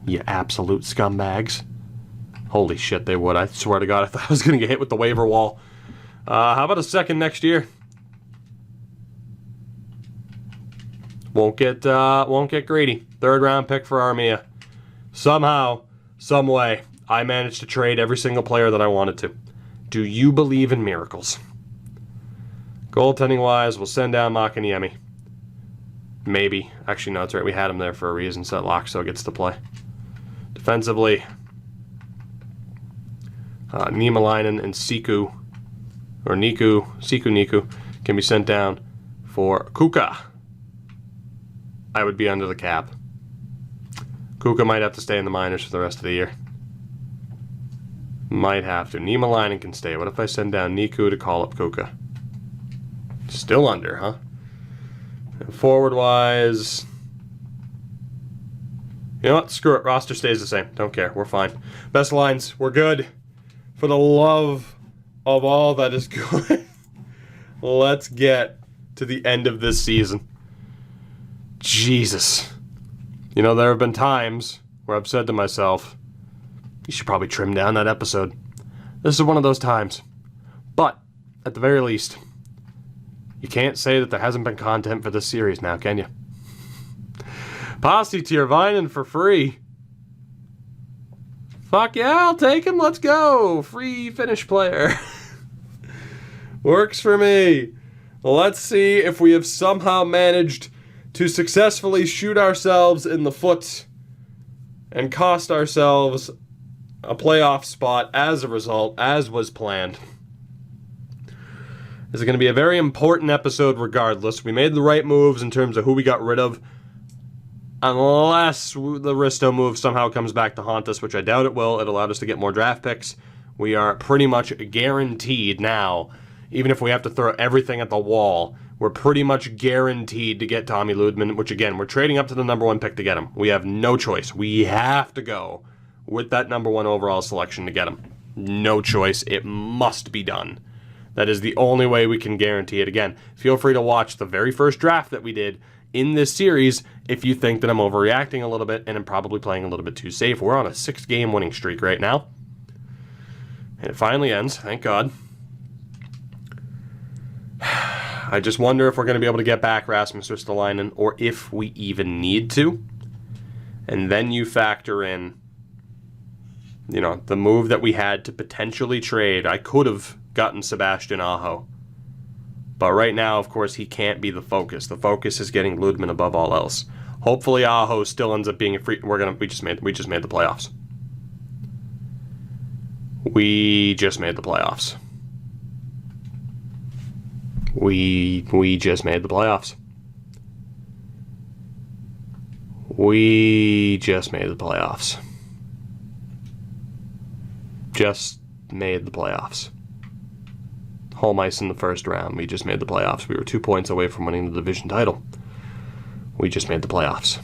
S1: You absolute scumbags. Holy shit, they would. I swear to God, I thought I was going to get hit with the waiver wall. How about a 2nd next year? Won't get greedy. 3rd-round pick for Armia. Somehow, some way, I managed to trade every single player that I wanted to. Do you believe in miracles? Goaltending-wise, we'll send down Makaniemi. Maybe. Actually, no, that's right. We had him there for a reason, so that Laxo gets to play. Defensively, Niemelainen and Siku can be sent down for Kuka. I would be under the cap. Kuka might have to stay in the minors for the rest of the year. Might have to. Niemelainen can stay. What if I send down Niku to call up Kuka? Still under, huh? And forward-wise... You know what? Screw it. Roster stays the same. Don't care. We're fine. Best lines. We're good. For the love of all that is good, let's get to the end of this season. Jesus. You know, there have been times where I've said to myself, you should probably trim down that episode. This is one of those times. But, at the very least, you can't say that there hasn't been content for this series now, can you? Pasi Tiervainen for free. Fuck yeah, I'll take him. Let's go. Free Finnish player. Works for me. Let's see if we have somehow managed to successfully shoot ourselves in the foot and cost ourselves a playoff spot as a result, as was planned. This is going to be a very important episode regardless. We made the right moves in terms of who we got rid of. Unless the Risto move somehow comes back to haunt us, which I doubt it will. It allowed us to get more draft picks. We are pretty much guaranteed now, even if we have to throw everything at the wall, we're pretty much guaranteed to get Tommy Ludman, which again, we're trading up to the #1 pick to get him. We have no choice. We have to go with that #1 overall selection to get him. No choice. It must be done. That is the only way we can guarantee it. Again, feel free to watch the very first draft that we did in this series if you think that I'm overreacting a little bit and I'm probably playing a little bit too safe. We're on a 6-game winning streak right now. And it finally ends, thank God. I just wonder if we're going to be able to get back Rasmus Ristolainen or if we even need to. And then you factor in, you know, the move that we had to potentially trade. I could have gotten Sebastian Aho. But right now, of course, he can't be the focus. The focus is getting Ludman above all else. Hopefully, Aho still ends up being a free. We just made the playoffs. We just made the playoffs. We just made the playoffs. We just made the playoffs. Just made the playoffs. Home ice in the first round. We just made the playoffs. We were 2 points away from winning the division title. We just made the playoffs.